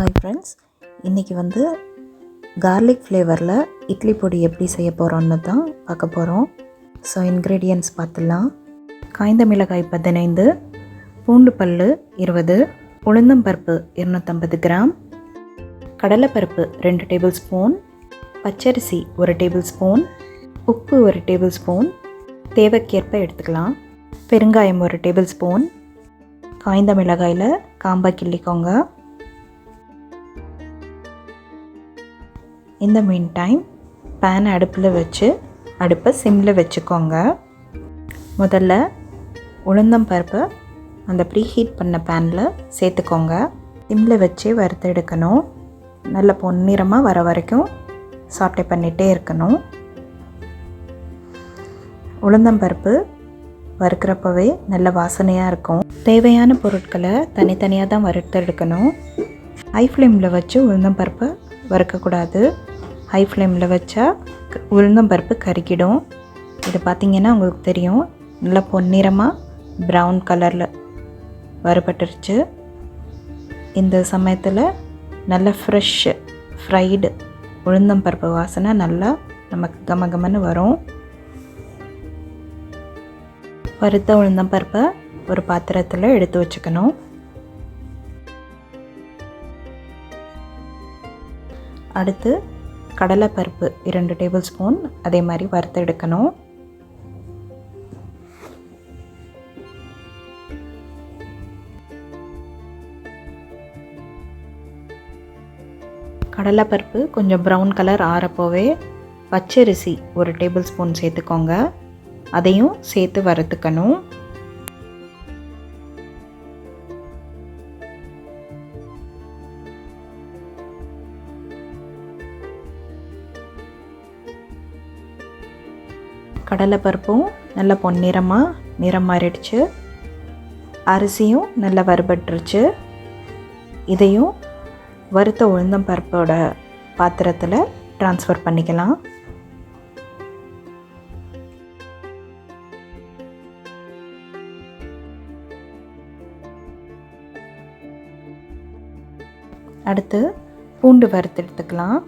Hi friends, இன்றைக்கி garlic ஃப்ளேவரில் idli பொடி எப்படி செய்ய போகிறோன்னு தான் பார்க்க போகிறோம். ஸோ இன்க்ரீடியன்ட்ஸ் பார்த்துடலாம். காய்ந்த மிளகாய் 15, பூண்டு பல் 20, உளுந்தம்பருப்பு 250 கிராம், கடலைப்பருப்பு 2 டேபிள் ஸ்பூன், பச்சரிசி 1 டேபிள் ஸ்பூன், உப்பு 1 டேபிள் ஸ்பூன், தேவைக்கேற்ப எடுத்துக்கலாம். பெருங்காயம் 1 டேபிள் ஸ்பூன், காய்ந்த மிளகாயில் காம்பை கிள்ளிக்கோங்க. இந்த மீன் டைம் பேன் அடுப்பில் வச்சு அடுப்பை சிம்மில் வச்சுக்கோங்க. முதல்ல உளுந்தம் பருப்பை அந்த ப்ரீ ஹீட் பண்ண பேனில் சேர்த்துக்கோங்க. சிம்மில் வச்சு வறுத்து எடுக்கணும். நல்ல பொன்னிறமாக வர வரைக்கும் சாட்டை பண்ணிகிட்டே இருக்கணும். உளுந்தம் பருப்பு வறுக்கிறப்பவே நல்ல வாசனையாக இருக்கும். தேவையான பொருட்களை தனித்தனியாக தான் வறுத்து எடுக்கணும். ஹை ஃப்ளேமில் வச்சு உளுந்தம் பருப்பை வறுக்கக்கூடாது. ஹை ஃப்ளேமில் வச்சா உளுந்தம்பருப்பு கருக்கிடும். இது பார்த்திங்கன்னா உங்களுக்கு தெரியும், நல்லா பொன்னிறமாக ப்ரௌன் கலரில் வறுபட்டுருச்சு. இந்த சமயத்தில் நல்ல ஃப்ரைடு உளுந்தம்பருப்பு வாசனை நல்லா நமக்கு கமகமன்னு வரும். வறுத்த உளுந்தம்பருப்பை ஒரு பாத்திரத்தில் எடுத்து வச்சுக்கணும். அடுத்து கடலைப்பருப்பு 2 டேபிள் ஸ்பூன் அதே மாதிரி வறுத்து எடுக்கணும். கடலைப்பருப்பு கொஞ்சம் ப்ரௌன் கலர் ஆறப்போவே பச்சரிசி 1 டேபிள் ஸ்பூன் சேர்த்துக்கோங்க. அதையும் சேர்த்து வறுத்துக்கணும். கடலைப்பருப்பும் நல்லா பொன்னிறமாக நிறம் மாறிடுச்சு. அரிசியும் நல்லா வறுபட்டுருச்சு. இதையும் வறுத்த உளுந்தம் பருப்போட பாத்திரத்தில் ட்ரான்ஸ்ஃபர் பண்ணிக்கலாம். அடுத்து பூண்டு வறுத்து எடுத்துக்கலாம்.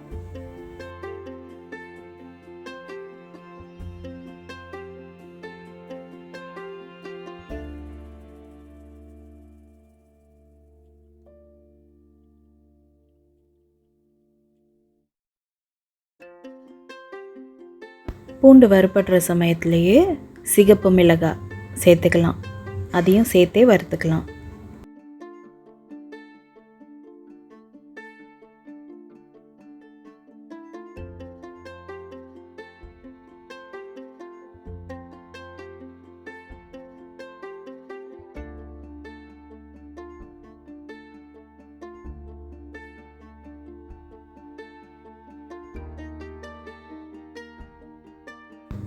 பூண்டு வறுபடுற சமயத்துலேயே சிகப்பு மிளகாய் சேர்த்துக்கலாம். அதையும் சேர்த்தே வறுத்துக்கலாம்.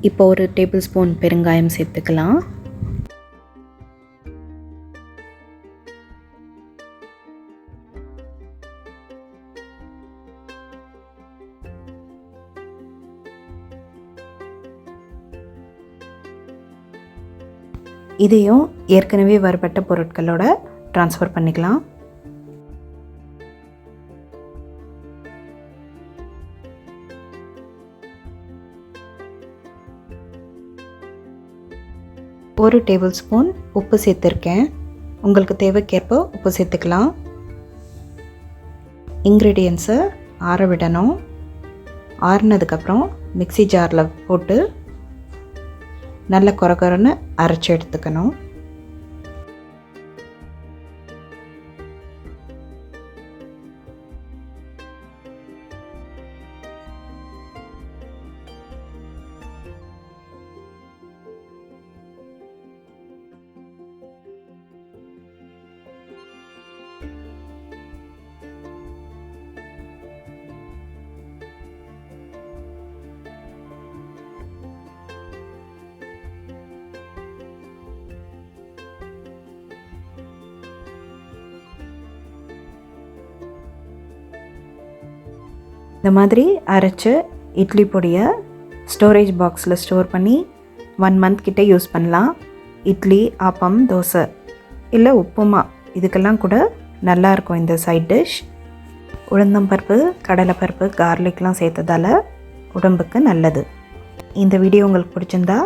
இப்போ 1 டேபிள் ஸ்பூன் பெருங்காயம் சேர்த்துக்கலாம். இதையும் ஏற்கனவே வறுபட்ட பொருட்களோட ட்ரான்ஸ்ஃபர் பண்ணிக்கலாம். ஒரு டேபிள் ஸ்பூன் உப்பு சேர்த்துருக்கேன். உங்களுக்கு தேவைக்கேற்ப உப்பு சேர்த்துக்கலாம். இன்க்ரீடியன்ஸை ஆற விடணும். ஆறினதுக்கப்புறம் மிக்ஸி ஜாரில் போட்டு நல்ல கொரகொரன்னு அரைச்சி எடுத்துக்கணும். இந்த மாதிரி அரைச்ச இட்லி பொடியை ஸ்டோரேஜ் பாக்ஸில் ஸ்டோர் பண்ணி 1 மந்த் கிட்டே யூஸ் பண்ணலாம். இட்லி, ஆப்பம், தோசை இல்லை உப்புமா இதுக்கெல்லாம் கூட நல்லாயிருக்கும் இந்த சைட் டிஷ். உளுந்தம்பருப்பு, கடலைப்பருப்பு, கார்லிக்லாம் சேர்த்ததால் உடம்புக்கு நல்லது. இந்த வீடியோ உங்களுக்கு பிடிச்சிருந்தா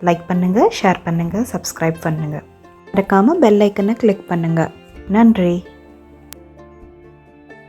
லைக் பண்ணுங்கள், ஷேர் பண்ணுங்கள், சப்ஸ்கிரைப் பண்ணுங்கள். மறக்காமல் பெல் ஐக்கனை கிளிக் பண்ணுங்கள். நன்றி.